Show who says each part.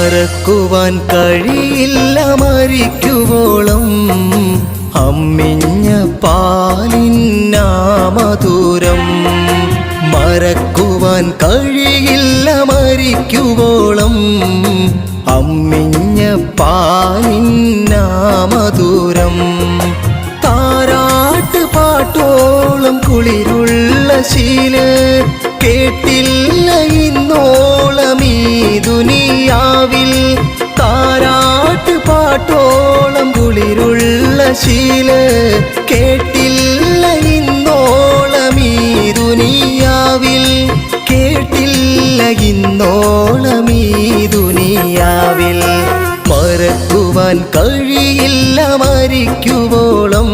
Speaker 1: മറക്കുവാൻ കഴിയില്ല മരിക്കുവോളം അമ്മിഞ്ഞ പാലിന്നാമധുരം. മറക്കുവാൻ കഴിയില്ല മരിക്കുവോളം അമ്മിഞ്ഞ പാലിന്നാമധുരം. താരാട്ട് പാട്ടോളം കുളിരുള്ള ശീല കേട്ടില്ല ഇന്നോളം ഈ ദുനിയാവിൽ. താരാട്ട് പാട്ടോളം കുളിരുള്ള ശീല കേട്ടില്ല ഇന്നോളം ഈ ദുനിയാവിൽ. കേട്ടില്ല ഇന്നോളം ഈ ദുനിയാവിൽ. മറക്കുവാൻ കഴിയില്ല മരിക്കുവോളം